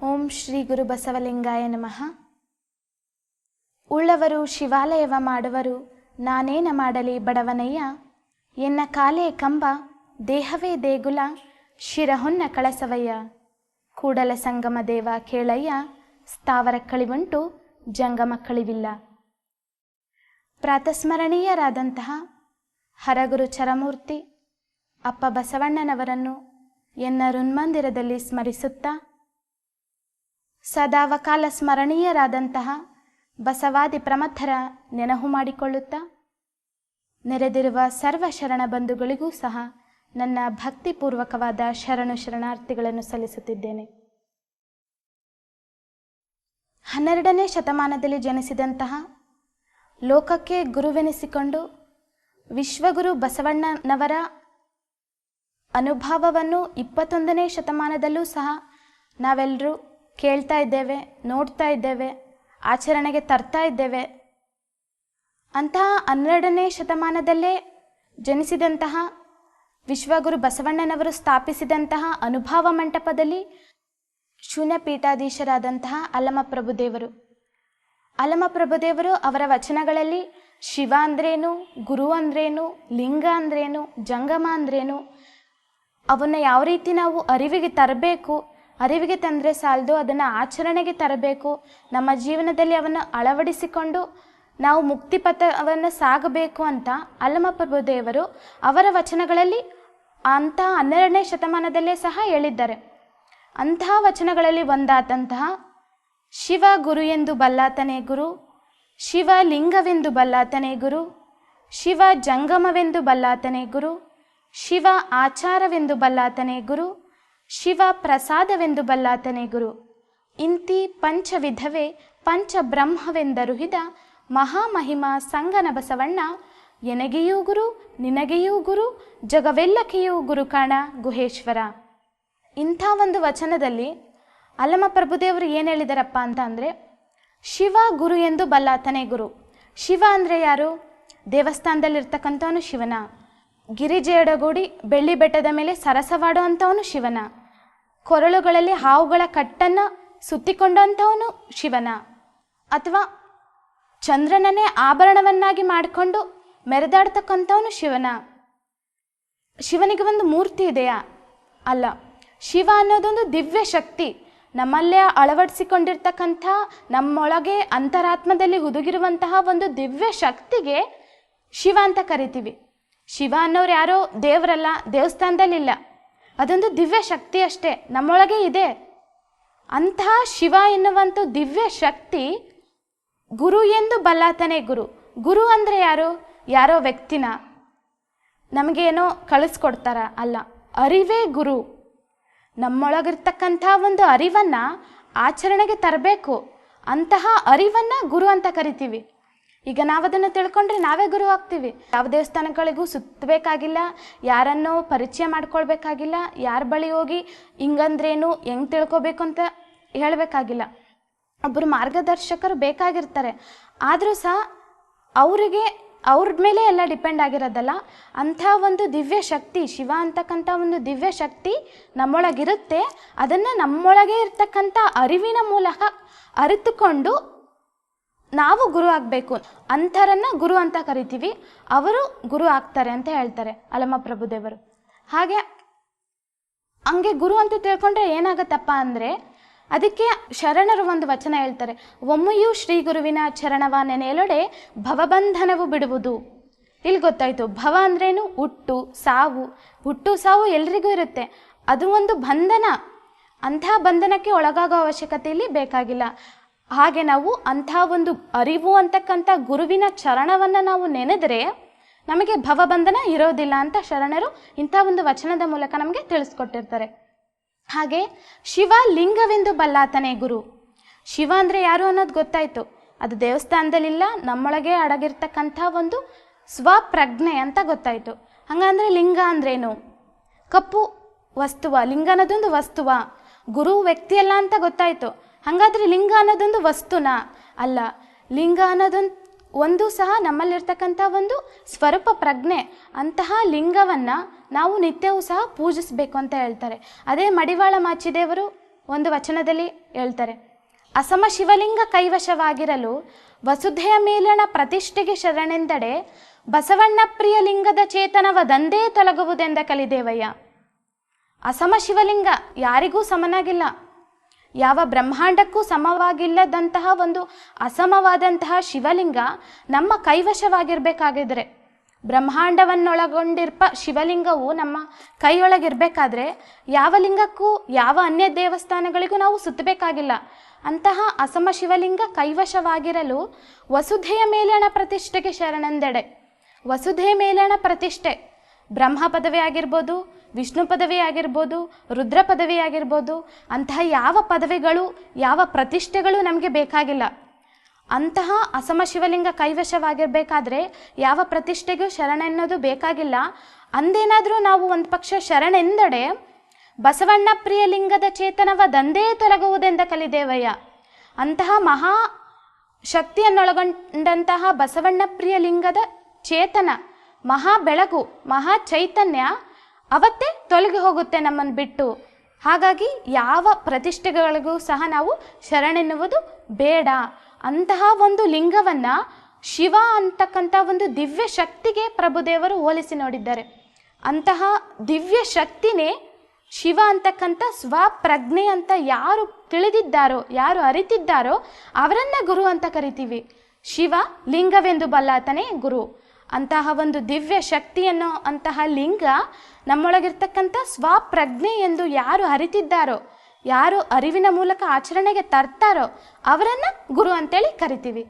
ಓಂ ಶ್ರೀ ಗುರು ಬಸವಲಿಂಗಾಯ ನಮಃ. ಉಳ್ಳವರು ಶಿವಾಲಯವ ಮಾಡುವರು, ನಾನೇನ ಮಾಡಲಿ ಬಡವನಯ್ಯ. ಎನ್ನ ಕಾಲೇ ಕಂಬ, ದೇಹವೇ ದೇಗುಲ, ಶಿರಹೊನ್ನ ಕಳಸವಯ್ಯ. ಕೂಡಲ ಸಂಗಮ ದೇವ ಕೇಳಯ್ಯ, ಸ್ಥಾವರ ಕಳಿವುಂಟು ಜಂಗಮ ಕಳಿವಿಲ್ಲ. ಪ್ರಾತಸ್ಮರಣೀಯರಾದಂತಹ ಹರಗುರು ಚರಮೂರ್ತಿ ಅಪ್ಪ ಬಸವಣ್ಣನವರನ್ನು ಎನ್ನ ಋನ್ಮಂದಿರದಲ್ಲಿ ಸ್ಮರಿಸುತ್ತಾ, ಸದಾವಕಾಲ ಸ್ಮರಣೀಯರಾದಂತಹ ಬಸವಾದಿ ಪ್ರಮಥರ ನೆನಹು ಮಾಡಿಕೊಳ್ಳುತ್ತಾ, ನೆರೆದಿರುವ ಸರ್ವ ಶರಣ ಬಂಧುಗಳಿಗೂ ಸಹ ನನ್ನ ಭಕ್ತಿಪೂರ್ವಕವಾದ ಶರಣಾರ್ಥಿಗಳನ್ನು ಸಲ್ಲಿಸುತ್ತಿದ್ದೇನೆ. 12ನೇ ಶತಮಾನದಲ್ಲಿ ಜನಿಸಿದಂತಹ, ಲೋಕಕ್ಕೆ ಗುರುವೆನಿಸಿಕೊಂಡು ವಿಶ್ವಗುರು ಬಸವಣ್ಣನವರ ಅನುಭವವನ್ನು 21ನೇ ಶತಮಾನದಲ್ಲೂ ಸಹ ನಾವೆಲ್ಲರೂ ಕೇಳ್ತಾ ಇದ್ದೇವೆ, ನೋಡ್ತಾ ಇದ್ದೇವೆ, ಆಚರಣೆಗೆ ತರ್ತಾ ಇದ್ದೇವೆ. ಅಂತಹ 12ನೇ ಶತಮಾನದಲ್ಲೇ ಜನಿಸಿದಂತಹ ವಿಶ್ವಗುರು ಬಸವಣ್ಣನವರು ಸ್ಥಾಪಿಸಿದಂತಹ ಅನುಭವ ಮಂಟಪದಲ್ಲಿ ಶೂನ್ಯಪೀಠಾಧೀಶರಾದಂತಹ ಅಲ್ಲಮಪ್ರಭುದೇವರು ಅವರ ವಚನಗಳಲ್ಲಿ ಶಿವ ಅಂದ್ರೇನು, ಗುರು ಅಂದ್ರೇನು, ಲಿಂಗ ಅಂದ್ರೇನು, ಜಂಗಮ ಅಂದ್ರೇನು, ಅವನ್ನ ಯಾವ ರೀತಿ ನಾವು ಅರಿವಿಗೆ ತರಬೇಕು, ಅರಿವಿಗೆ ತಂದರೆ ಸಾಲದು, ಅದನ್ನು ಆಚರಣೆಗೆ ತರಬೇಕು, ನಮ್ಮ ಜೀವನದಲ್ಲಿ ಅವನ್ನು ಅಳವಡಿಸಿಕೊಂಡು ನಾವು ಮುಕ್ತಿಪಥವನ್ನು ಸಾಗಬೇಕು ಅಂತ ಅಲ್ಲಮಪ್ರಭುದೇವರು ಅವರ ವಚನಗಳಲ್ಲಿ ಅಂಥ 12ನೇ ಶತಮಾನದಲ್ಲೇ ಸಹ ಹೇಳಿದ್ದಾರೆ. ಅಂತಹ ವಚನಗಳಲ್ಲಿ ಒಂದಾದಂತಹ ಶಿವ ಗುರು ಎಂದು ಬಲ್ಲಾತನೇ ಗುರು, ಶಿವ ಲಿಂಗವೆಂದು ಬಲ್ಲಾತನೇ ಗುರು, ಶಿವ ಜಂಗಮವೆಂದು ಬಲ್ಲಾತನೇ ಗುರು, ಶಿವ ಆಚಾರವೆಂದು ಬಲ್ಲಾತನೇ ಗುರು, ಶಿವ ಪ್ರಸಾದವೆಂದು ಬಲ್ಲಾತನೇ ಗುರು. ಇಂತಿ ಪಂಚವಿಧವೇ ಪಂಚಬ್ರಹ್ಮವೆಂದರುಹಿದ ಮಹಾಮಹಿಮ ಸಂಗನ ಬಸವಣ್ಣ, ಎನಗೆಯೂ ಗುರು ನಿನಗೆಯೂ ಗುರು, ಜಗವೆಲ್ಲಕ್ಕೆಯೂ ಗುರು ಕಾಣ ಗುಹೇಶ್ವರ. ಇಂಥ ಒಂದು ವಚನದಲ್ಲಿ ಅಲ್ಲಮಪ್ರಭುದೇವರು ಏನು ಹೇಳಿದಾರಪ್ಪ ಅಂತ ಅಂದರೆ, ಶಿವ ಗುರು ಎಂದು ಬಲ್ಲಾತನೇ ಗುರು. ಶಿವ ಅಂದರೆ ಯಾರು? ದೇವಸ್ಥಾನದಲ್ಲಿರ್ತಕ್ಕಂಥವನು ಶಿವನ. ಗಿರಿಜೆಯೊಡಗೂಡಿ ಬೆಳ್ಳಿ ಬೆಟ್ಟದ ಮೇಲೆ ಸರಸವಾಡೋ ಅಂಥವನು ಶಿವನ. ಕೊರಳುಗಳಲ್ಲಿ ಹಾವುಗಳ ಕಟ್ಟನ್ನು ಸುತ್ತಿಕೊಂಡಂಥವನು ಶಿವನ. ಅಥವಾ ಚಂದ್ರನನ್ನೇ ಆಭರಣವನ್ನಾಗಿ ಮಾಡಿಕೊಂಡು ಮೆರೆದಾಡ್ತಕ್ಕಂಥವನು ಶಿವನ. ಶಿವನಿಗೆ ಒಂದು ಮೂರ್ತಿ ಇದೆಯಾ? ಅಲ್ಲ. ಶಿವ ಅನ್ನೋದೊಂದು ದಿವ್ಯ ಶಕ್ತಿ, ನಮ್ಮಲ್ಲೇ ಅಳವಡಿಸಿಕೊಂಡಿರ್ತಕ್ಕಂಥ, ನಮ್ಮೊಳಗೆ ಅಂತರಾತ್ಮದಲ್ಲಿ ಹುದುಗಿರುವಂತಹ ಒಂದು ದಿವ್ಯ ಶಕ್ತಿಗೆ ಶಿವ ಅಂತ ಕರಿತೀವಿ. ಶಿವ ಅನ್ನೋರು ಯಾರೋ ದೇವರಲ್ಲ, ದೇವಸ್ಥಾನದಲ್ಲಿಲ್ಲ, ಅದೊಂದು ದಿವ್ಯ ಶಕ್ತಿ ಅಷ್ಟೇ, ನಮ್ಮೊಳಗೆ ಇದೆ. ಅಂತಹ ಶಿವ ಎನ್ನುವಂಥ ದಿವ್ಯ ಶಕ್ತಿ ಗುರು ಎಂದು ಬಲ್ಲಾತನೇ ಗುರು. ಗುರು ಅಂದರೆ ಯಾರು? ಯಾರೋ ವ್ಯಕ್ತಿನ ನಮಗೇನೋ ಕಳಿಸ್ಕೊಡ್ತಾರ? ಅಲ್ಲ, ಅರಿವೇ ಗುರು. ನಮ್ಮೊಳಗಿರ್ತಕ್ಕಂಥ ಒಂದು ಅರಿವನ್ನು ಆಚರಣೆಗೆ ತರಬೇಕು, ಅಂತಹ ಅರಿವನ್ನು ಗುರು ಅಂತ ಕರಿತೀವಿ. ಈಗ ನಾವದನ್ನು ತಿಳ್ಕೊಂಡ್ರೆ ನಾವೇ ಗುರು ಆಗ್ತೀವಿ. ಯಾವ ದೇವಸ್ಥಾನಗಳಿಗೂ ಸುತ್ತಬೇಕಾಗಿಲ್ಲ, ಯಾರನ್ನೋ ಪರಿಚಯ ಮಾಡ್ಕೊಳ್ಬೇಕಾಗಿಲ್ಲ, ಯಾರ ಬಳಿ ಹೋಗಿ ಹಿಂಗಂದ್ರೇನು, ಹೆಂಗೆ ತಿಳ್ಕೊಬೇಕು ಅಂತ ಹೇಳಬೇಕಾಗಿಲ್ಲ. ಒಬ್ಬರು ಮಾರ್ಗದರ್ಶಕರು ಬೇಕಾಗಿರ್ತಾರೆ, ಆದರೂ ಸಹ ಅವ್ರ ಮೇಲೆ ಎಲ್ಲ ಡಿಪೆಂಡ್ ಆಗಿರೋದಲ್ಲ. ಅಂಥ ಒಂದು ದಿವ್ಯ ಶಕ್ತಿ, ಶಿವ ಅಂತಕ್ಕಂಥ ಒಂದು ದಿವ್ಯ ಶಕ್ತಿ ನಮ್ಮೊಳಗಿರುತ್ತೆ. ಅದನ್ನು ನಮ್ಮೊಳಗೆ ಇರ್ತಕ್ಕಂಥ ಅರಿವಿನ ಮೂಲಕ ಅರಿತುಕೊಂಡು ನಾವು ಗುರು ಆಗಬೇಕು. ಅಂಥರನ್ನು ಗುರು ಅಂತ ಕರಿತೀವಿ, ಅವರು ಗುರು ಆಗ್ತಾರೆ ಅಂತ ಹೇಳ್ತಾರೆ ಅಲ್ಲಮಪ್ರಭುದೇವರು. ಹಂಗೆ ಗುರು ಅಂತ ತಿಳ್ಕೊಂಡ್ರೆ ಏನಾಗತ್ತಪ್ಪ ಅಂದರೆ, ಅದಕ್ಕೆ ಶರಣರು ಒಂದು ವಚನ ಹೇಳ್ತಾರೆ, ಒಮ್ಮೆಯೂ ಶ್ರೀ ಗುರುವಿನ ಚರಣವ ನೆನೆಯಲೊಡೆ ಭವಬಂಧನವು ಬಿಡುವುದು. ಇಲ್ಲಿ ಗೊತ್ತಾಯಿತು, ಭವ ಅಂದ್ರೇನು? ಹುಟ್ಟು ಸಾವು ಎಲ್ರಿಗೂ ಇರುತ್ತೆ, ಅದು ಒಂದು ಬಂಧನ. ಅಂಥ ಬಂಧನಕ್ಕೆ ಒಳಗಾಗೋ ಅವಶ್ಯಕತೆ ಇಲ್ಲಿ ಬೇಕಾಗಿಲ್ಲ. ಹಾಗೆ ನಾವು ಅಂಥ ಒಂದು ಅರಿವು ಅಂತಕ್ಕಂಥ ಗುರುವಿನ ಚರಣವನ್ನು ನಾವು ನೆನೆದರೆ ನಮಗೆ ಭವಬಂಧನ ಇರೋದಿಲ್ಲ ಅಂತ ಶರಣರು ಇಂಥ ಒಂದು ವಚನದ ಮೂಲಕ ನಮಗೆ ತಿಳಿಸ್ಕೊಟ್ಟಿರ್ತಾರೆ. ಹಾಗೆ ಶಿವ ಲಿಂಗವೆಂದು ಬಲ್ಲಾತನೇ ಗುರು. ಶಿವ ಅಂದರೆ ಯಾರು ಅನ್ನೋದು ಗೊತ್ತಾಯಿತು, ಅದು ದೇವಸ್ಥಾನದಲ್ಲಿಲ್ಲ, ನಮ್ಮೊಳಗೆ ಅಡಗಿರ್ತಕ್ಕಂಥ ಒಂದು ಸ್ವಪ್ರಜ್ಞೆ ಅಂತ ಗೊತ್ತಾಯಿತು. ಹಂಗಂದರೆ ಲಿಂಗ ಅಂದ್ರೇನು? ಕಪ್ಪು ವಸ್ತುವ? ಲಿಂಗ ಅನ್ನೋದೊಂದು ವಸ್ತುವ? ಗುರು ವ್ಯಕ್ತಿಯಲ್ಲ ಅಂತ ಗೊತ್ತಾಯಿತು. ಹಾಗಾದರೆ ಲಿಂಗ ಅನ್ನೋದೊಂದು ವಸ್ತುನಾ? ಅಲ್ಲ. ಲಿಂಗ ಒಂದು ಸಹ ನಮ್ಮಲ್ಲಿರ್ತಕ್ಕಂಥ ಒಂದು ಸ್ವರೂಪ ಪ್ರಜ್ಞೆ. ಅಂತಹ ಲಿಂಗವನ್ನು ನಾವು ನಿತ್ಯವೂ ಸಹ ಪೂಜಿಸಬೇಕು ಅಂತ ಹೇಳ್ತಾರೆ. ಅದೇ ಮಡಿವಾಳ ಮಾಚಿದೇವರು ಒಂದು ವಚನದಲ್ಲಿ ಹೇಳ್ತಾರೆ, ಅಸಮ ಶಿವಲಿಂಗ ಕೈವಶವಾಗಿರಲು ವಸುಧೆಯ ಮೇಲಣ ಪ್ರತಿಷ್ಠೆಗೆ ಶರಣೆಂದಡೆ ಬಸವಣ್ಣ ಪ್ರಿಯ ಲಿಂಗದ ಚೇತನವದಂದೇ ತೊಲಗುವುದೆಂದ ಕಲಿದೇವಯ್ಯ. ಅಸಮ ಶಿವಲಿಂಗ ಯಾರಿಗೂ ಸಮನಾಗಿಲ್ಲ, ಯಾವ ಬ್ರಹ್ಮಾಂಡಕ್ಕೂ ಸಮವಾಗಿಲ್ಲದಂತಹ ಒಂದು ಅಸಮವಾದಂತಹ ಶಿವಲಿಂಗ ನಮ್ಮ ಕೈವಶವಾಗಿರಬೇಕಾಗಿದ್ರೆ, ಬ್ರಹ್ಮಾಂಡವನ್ನೊಳಗೊಂಡಿರ್ಪ ಶಿವಲಿಂಗವು ನಮ್ಮ ಕೈಯೊಳಗಿರಬೇಕಾದ್ರೆ ಯಾವ ಲಿಂಗಕ್ಕೂ ಯಾವ ಅನ್ಯ ದೇವಸ್ಥಾನಗಳಿಗೂ ನಾವು ಸುತ್ತಬೇಕಾಗಿಲ್ಲ. ಅಂತಹ ಅಸಮ ಶಿವಲಿಂಗ ಕೈವಶವಾಗಿರಲು ವಸುಧೆಯ ಮೇಲಣ ಪ್ರತಿಷ್ಠೆಗೆ ಶರಣೆಂದೆಡೆ. ವಸುಧೆಯ ಮೇಲಣ ಪ್ರತಿಷ್ಠೆ ಬ್ರಹ್ಮ ಪದವಿ ಆಗಿರ್ಬೋದು, ವಿಷ್ಣು ಪದವಿ ಆಗಿರ್ಬೋದು, ರುದ್ರ ಪದವಿ ಆಗಿರ್ಬೋದು, ಅಂತಹ ಯಾವ ಪದವಿಗಳು ಯಾವ ಪ್ರತಿಷ್ಠೆಗಳು ನಮಗೆ ಬೇಕಾಗಿಲ್ಲ. ಅಂತಹ ಅಸಮ ಶಿವಲಿಂಗ ಕೈವಶವಾಗಿರಬೇಕಾದ್ರೆ ಯಾವ ಪ್ರತಿಷ್ಠೆಗೂ ಶರಣೆನ್ನೋದು ಬೇಕಾಗಿಲ್ಲ. ಅಂದೇನಾದರೂ ನಾವು ಒಂದು ಪಕ್ಷ ಶರಣೆಂದಡೆ ಬಸವಣ್ಣ ಪ್ರಿಯ ಲಿಂಗದ ಚೇತನವದಂದೇ ತೊಲಗುವುದೆಂದ ಕಲಿದೇವಯ್ಯ. ಅಂತಹ ಮಹಾ ಶಕ್ತಿಯನ್ನೊಳಗೊಂಡಂತಹ ಬಸವಣ್ಣ ಪ್ರಿಯ ಲಿಂಗದ ಚೇತನ, ಮಹಾ ಬೆಳಕು, ಮಹಾ ಚೈತನ್ಯ ಅವತ್ತೇ ತೊಲಗಿ ಹೋಗುತ್ತೆ ನಮ್ಮನ್ನು ಬಿಟ್ಟು. ಹಾಗಾಗಿ ಯಾವ ಪ್ರತಿಷ್ಠೆಗಳಿಗೂ ಸಹ ನಾವು ಶರಣೆನ್ನುವುದು ಬೇಡ. ಅಂತಹ ಒಂದು ಲಿಂಗವನ್ನು ಶಿವ ಅಂತಕ್ಕಂಥ ಒಂದು ದಿವ್ಯ ಶಕ್ತಿಗೆ ಪ್ರಭುದೇವರು ಹೋಲಿಸಿ ನೋಡಿದ್ದಾರೆ. ಅಂತಹ ದಿವ್ಯ ಶಕ್ತಿನೇ ಶಿವ ಅಂತಕ್ಕಂಥ ಸ್ವಪ್ರಜ್ಞೆ ಅಂತ ಯಾರು ತಿಳಿದಿದ್ದಾರೋ, ಯಾರು ಅರಿತಿದ್ದಾರೋ ಅವರನ್ನ ಗುರು ಅಂತ ಕರಿತೀವಿ. ಶಿವ ಲಿಂಗವೆಂದು ಬಲ್ಲಾತನೇ ಗುರು. ಅಂತಹ ಒಂದು ದಿವ್ಯ ಶಕ್ತಿಯನ್ನು ಅಂತಹ ಲಿಂಗ ನಮ್ಮೊಳಗಿರ್ತಕ್ಕಂಥ ಸ್ವಪ್ರಜ್ಞೆ ಎಂದು ಯಾರು ಅರಿತಿದ್ದಾರೋ, ಯಾರು ಅರಿವಿನ ಮೂಲಕ ಆಚರಣೆಗೆ ತರ್ತಾರೋ ಅವರನ್ನು ಗುರು ಅಂತೇಳಿ ಕರಿತೀವಿ.